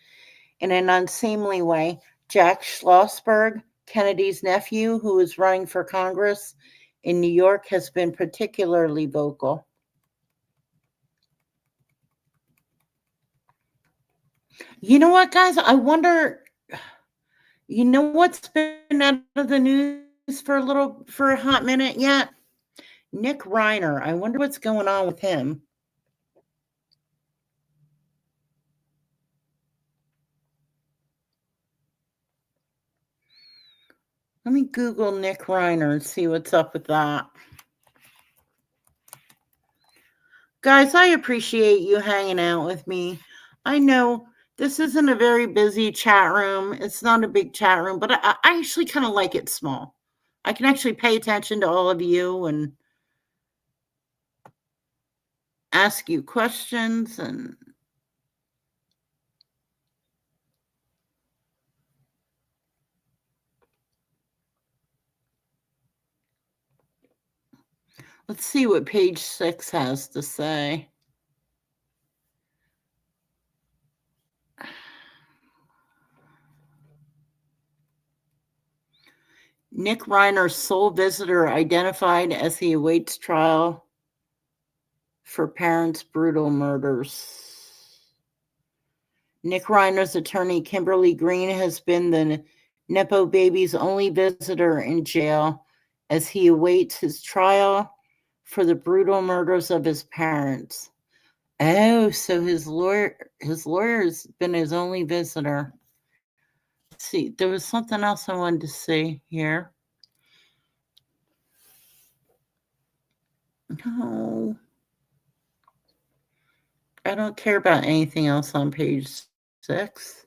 in an unseemly way. Jack Schlossberg, Kennedy's nephew, who is running for Congress in New York, has been particularly vocal. You know what, guys? I wonder, you know what's been out of the news for a hot minute yet? Nick Reiner. I wonder what's going on with him. Let me Google Nick Reiner and see what's up with that. Guys, I appreciate you hanging out with me. I know this isn't a very busy chat room. It's not a big chat room, but I actually kind of like it small. I can actually pay attention to all of you and ask you questions. And let's see what page 6 has to say. Nick Reiner's sole visitor identified as he awaits trial for parents' brutal murders. Nick Reiner's attorney, Kimberly Green, has been the Nepo baby's only visitor in jail as he awaits his trial for the brutal murders of his parents. Oh, so his lawyer's been his only visitor. Let's see, there was something else I wanted to say here. No, I don't care about anything else on page 6.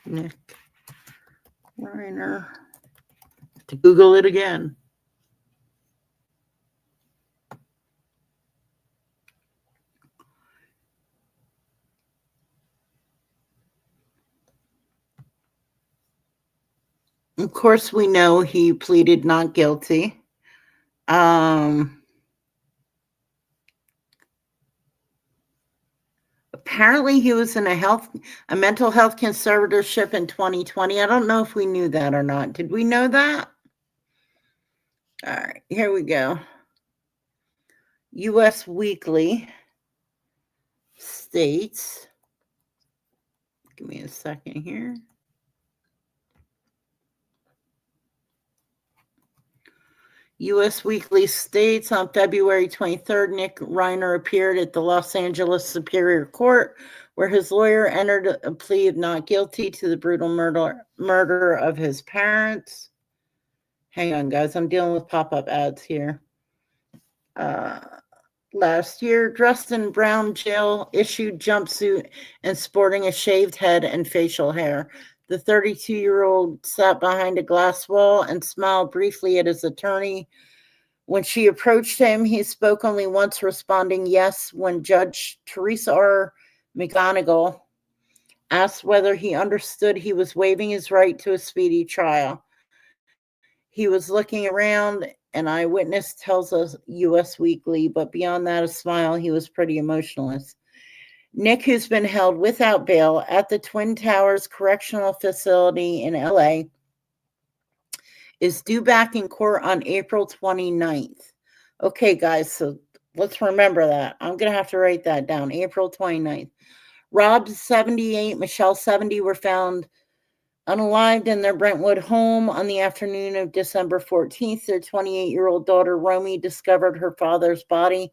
Nick Reiner. To Google it again. Of course, we know he pleaded not guilty. Apparently, he was in a mental health conservatorship in 2020. I don't know if we knew that or not. Did we know that? All right, here we go. U.S. Weekly states. Give me a second here. U.S. Weekly states on February 23rd, Nick Reiner appeared at the Los Angeles Superior Court, where his lawyer entered a plea of not guilty to the brutal murder of his parents. Hang on, guys. I'm dealing with pop-up ads here. Last year, dressed in brown jail-issued jumpsuit and sporting a shaved head and facial hair, the 32-year-old sat behind a glass wall and smiled briefly at his attorney. When she approached him, he spoke only once, responding yes when Judge Teresa R. McGonigal Asked whether he understood he was waiving his right to a speedy trial. He was looking around, an eyewitness tells us US Weekly, but beyond that, a smile, he was pretty emotionless. Nick, who's been held without bail at the Twin Towers Correctional Facility in LA, is due back in court on April 29th. Okay, guys, so let's remember that. I'm going to have to write that down. April 29th. Rob, 78, Michelle, 70, were found unalived in their Brentwood home on the afternoon of December 14th. Their 28-year-old daughter, Romy, discovered her father's body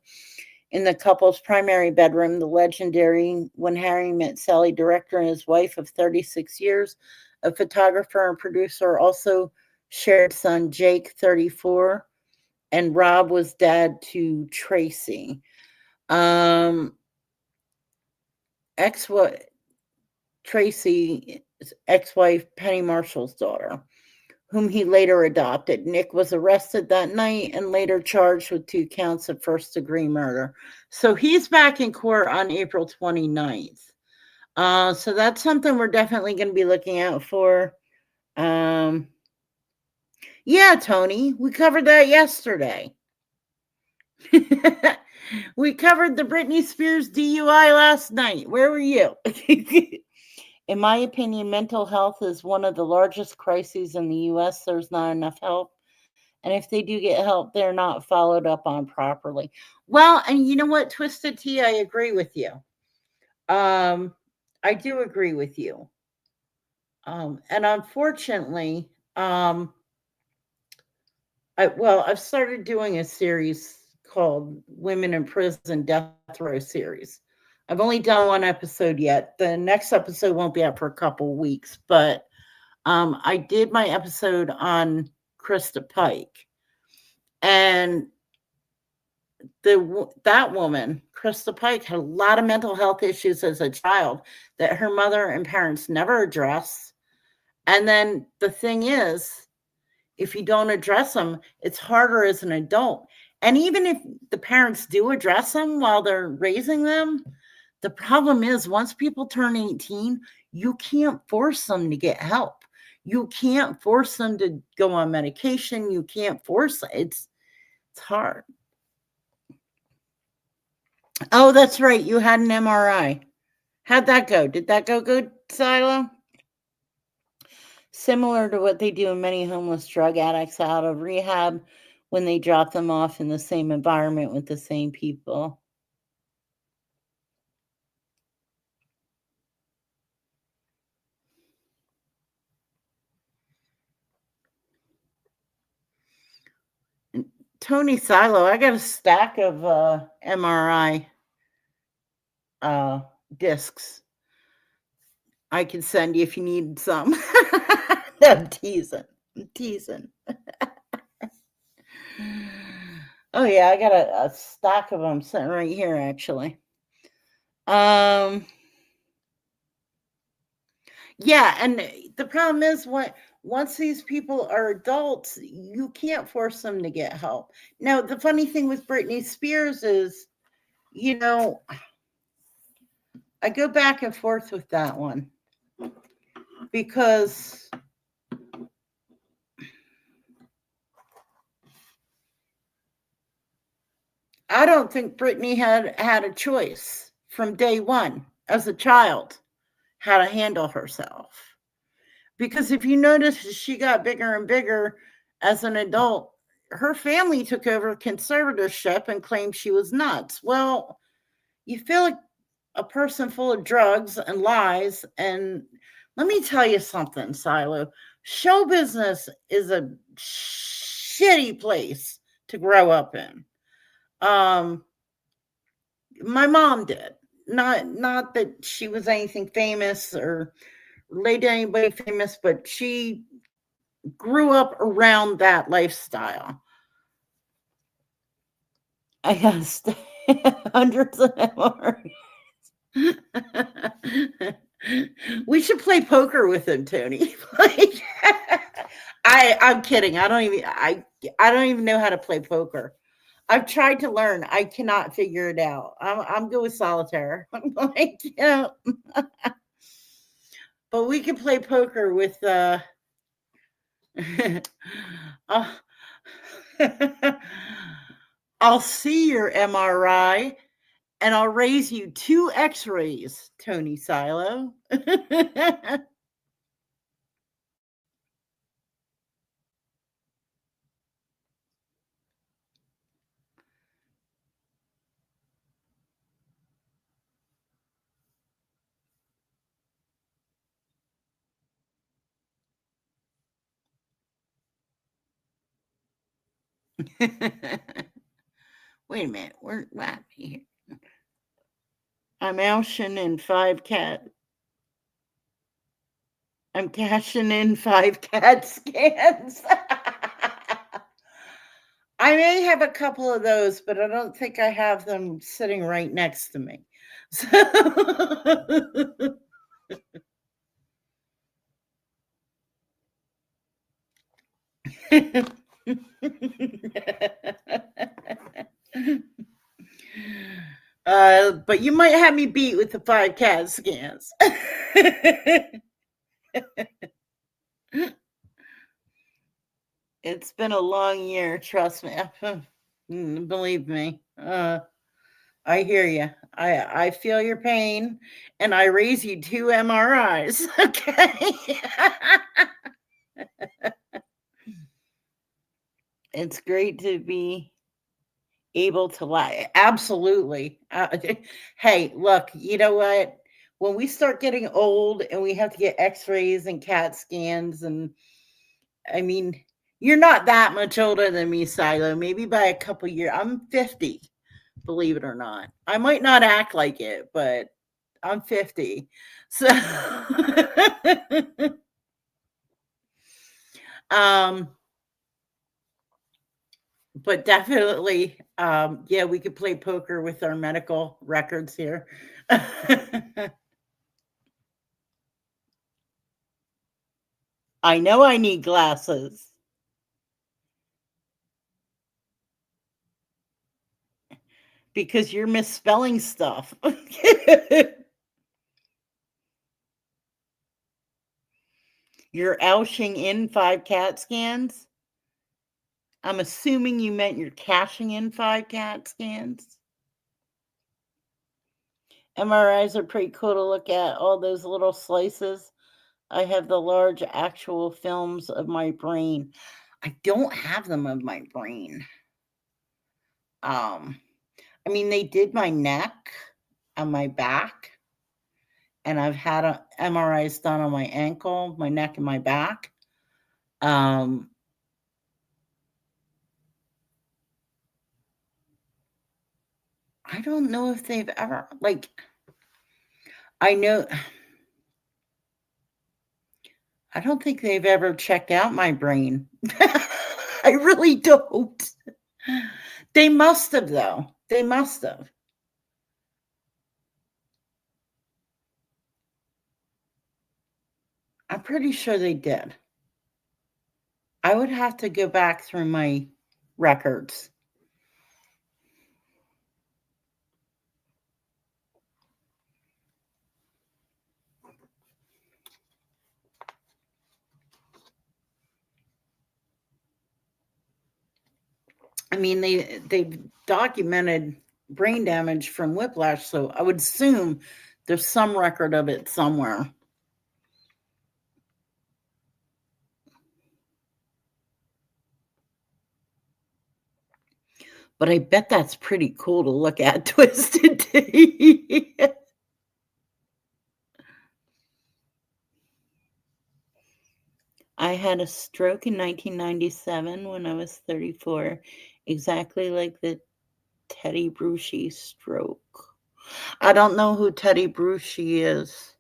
in the couple's primary bedroom. The legendary When Harry Met Sally director and his wife of 36 years, a photographer and producer, also shared son Jake, 34, and Rob was dad to Tracy. Tracy's ex-wife, Penny Marshall's daughter, whom he later adopted. Nick was arrested that night and later charged with 2 counts of first-degree murder. So he's back in court on April 29th. So that's something we're definitely going to be looking out for. Yeah, Tony, we covered that yesterday. We covered the Britney Spears DUI last night. Where were you? In my opinion, mental health is one of the largest crises in the U.S. There's not enough help. And if they do get help, they're not followed up on properly. Well, and you know what, Twisted Tea, I agree with you. I do agree with you. And unfortunately, I've started doing a series called Women in Prison Death Row series. I've only done one episode yet. The next episode won't be out for a couple weeks, but I did my episode on Krista Pike. And that woman, Krista Pike, had a lot of mental health issues as a child that her mother and parents never addressed. And then the thing is, if you don't address them, it's harder as an adult. And even if the parents do address them while they're raising them, the problem is once people turn 18, you can't force them to get help. You can't force them to go on medication. You can't force it. It's hard. Oh, that's right. You had an MRI. How'd that go? Did that go good, Silo? Similar to what they do in many homeless drug addicts out of rehab when they drop them off in the same environment with the same people. Tony Silo, I got a stack of MRI discs. I can send you if you need some. I'm teasing. Oh yeah, I got a stack of them sitting right here, actually. Yeah, and the problem is once these people are adults, you can't force them to get help. Now, the funny thing with Britney Spears is, I go back and forth with that one because I don't think Britney had a choice from day one as a child how to handle herself. Because if you notice, she got bigger and bigger as an adult. Her family took over conservatorship and claimed she was nuts. Well, you feel like a person full of drugs and lies. And let me tell you something, Silo. Show business is a shitty place to grow up in. My mom did. Not that she was anything famous or related to anybody famous, but she grew up around that lifestyle. I guess hundreds of MRs. We should play poker with him, Tony. I'm kidding. I don't even know how to play poker. I've tried to learn. I cannot figure it out. I'm good with solitaire. But we can play poker with I'll, I'll see your MRI and I'll raise you 2 X-rays, Tony Silo. Wait a minute, where what here? I'm Alshin in 5 cat. I'm cashing in 5 CAT scans. I may have a couple of those, but I don't think I have them sitting right next to me. So but you might have me beat with the 5 CAT scans. It's been a long year, trust me. Believe me. I hear you. I feel your pain, and I raise you 2 MRIs. Okay. It's great to be able to lie. Absolutely. Hey, look, you know what? When we start getting old and we have to get X-rays and CAT scans, and I mean, you're not that much older than me, Silo. Maybe by a couple years. I'm 50. Believe it or not. I might not act like it, but I'm 50. So um but definitely yeah, we could play poker with our medical records here. I know I need glasses because you're misspelling stuff. You're oushing in 5 CAT scans. I'm assuming you meant you're cashing in 5 CAT scans. MRIs are pretty cool to look at, all those little slices. I have the large actual films of my brain. I don't have them of my brain. Um, I mean, they did my neck and my back, and I've had MRIs done on my ankle, my neck, and my back. Um, I don't know if they've ever, like, I know, I don't think they've ever checked out my brain. I really don't. They must have, though. They must have. I'm pretty sure they did. I would have to go back through my records. I mean, they've documented brain damage from whiplash, so I would assume there's some record of it somewhere. But I bet that's pretty cool to look at, Twisted Tea. I had a stroke in 1997 when I was 34, exactly like the Teddy Bruschi stroke. I don't know who Teddy Bruschi is.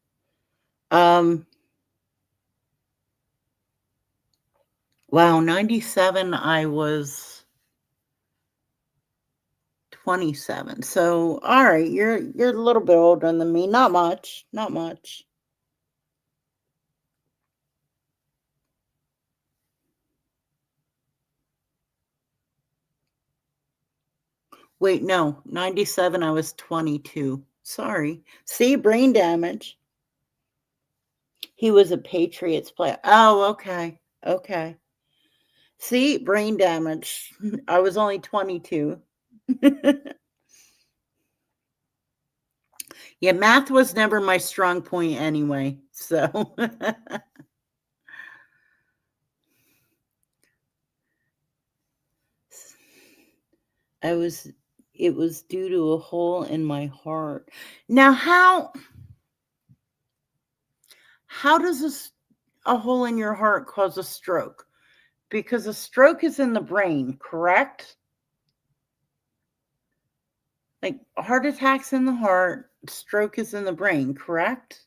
Wow, 97, I was 27. So, all right, you're a little bit older than me. Not much, not much. Wait, no, 97, I was 22. Sorry. See, brain damage. He was a Patriots player. Oh, okay. Okay. See, brain damage. I was only 22. Yeah, math was never my strong point anyway. So I was it was due to a hole in my heart. Now how does a hole in your heart cause a stroke? Because a stroke is in the brain, correct? Like heart attacks in the heart, stroke is in the brain, correct?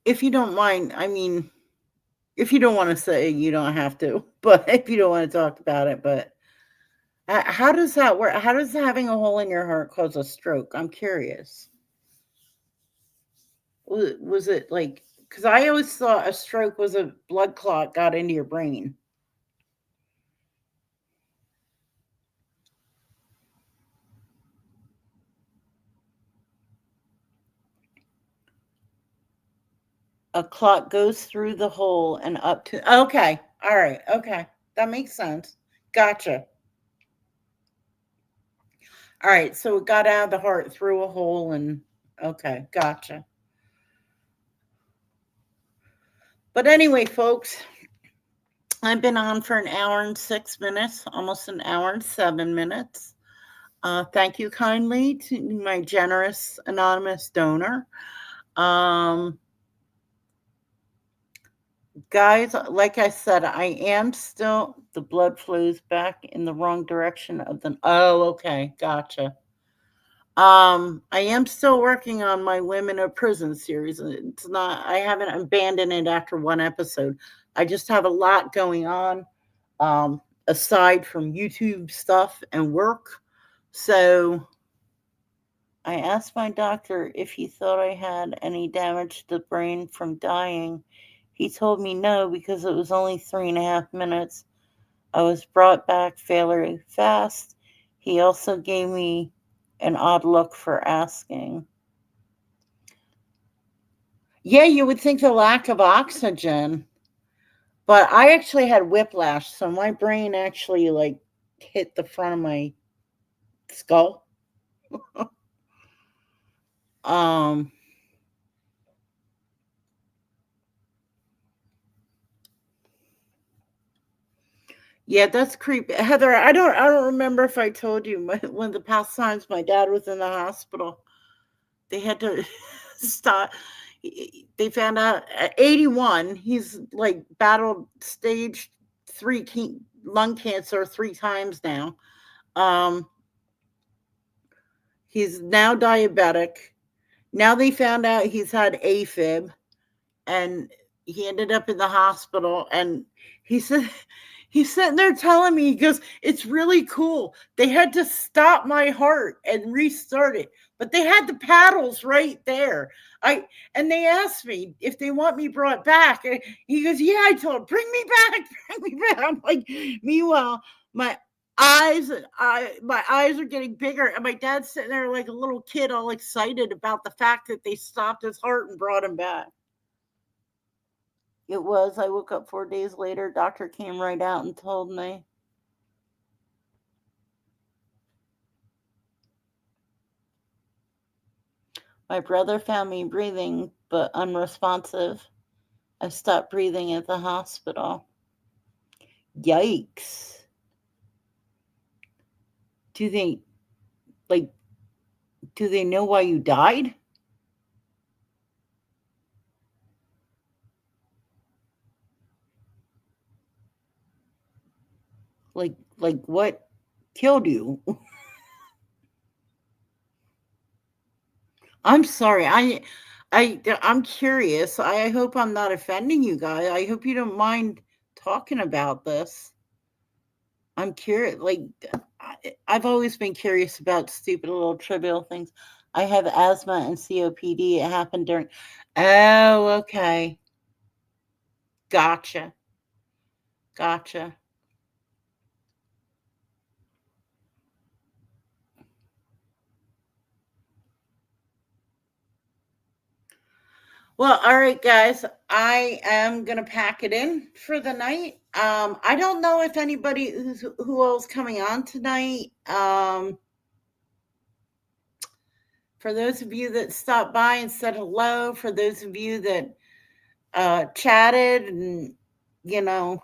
If you don't mind, I mean, if you don't want to say, you don't have to, but if you don't want to talk about it, but how does that work? How does having a hole in your heart cause a stroke? I'm curious. Was it like, because I always thought a stroke was a blood clot got into your brain. A clot goes through the hole and up to, okay. All right. Okay. That makes sense. Gotcha. All right. So it got out of the heart through a hole and, okay. Gotcha. But anyway, folks, I've been on for an hour and 6 minutes, almost an hour and 7 minutes. Thank you kindly to my generous anonymous donor. Um, Guys, like I said, I am still, the blood flows back in the wrong direction of the, oh, okay, gotcha. I am still working on my Women of Prison series. It's not, I haven't abandoned it after one episode. I just have a lot going on, aside from YouTube stuff and work. So I asked my doctor if he thought I had any damage to the brain from dying. He told me no because it was only 3.5 minutes. I was brought back fairly fast. He also gave me an odd look for asking. Yeah, you would think the lack of oxygen, but I actually had whiplash, so my brain actually like hit the front of my skull. um Yeah, that's creepy. Heather, I don't remember if I told you one of the past times my dad was in the hospital. They had to stop. They found out at 81, he's like battled stage 3 lung cancer 3 times now. Um he's now diabetic. Now they found out he's had AFib and he ended up in the hospital and he said he's sitting there telling me, he goes, it's really cool, they had to stop my heart and restart it, but they had the paddles right there. I And they asked me if they want me brought back. He goes, yeah. I told him, bring me back, bring me back. I'm like, meanwhile my my eyes are getting bigger and my dad's sitting there like a little kid all excited about the fact that they stopped his heart and brought him back. It was. I woke up 4 days later. Doctor came right out and told me. My brother found me breathing but unresponsive. I stopped breathing at the hospital. Yikes. Do they like do they know why you died? Like what killed you? I'm sorry. I'm curious. I hope I'm not offending you guys. I hope you don't mind talking about this. I'm curious. Like, I've always been curious about stupid little trivial things. I have asthma and COPD. It happened during. Oh, okay. Gotcha. Gotcha. Well, all right, guys. I am gonna pack it in for the night. I don't know if anybody who else coming on tonight. For those of you that stopped by and said hello, for those of you that chatted and you know,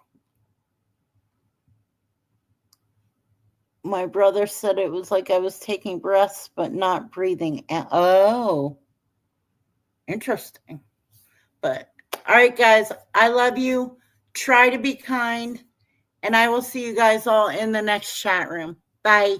my brother said it was like I was taking breaths but not breathing. Oh, interesting. But all right, guys, I love you. Try to be kind, and I will see you guys all in the next chat room. Bye.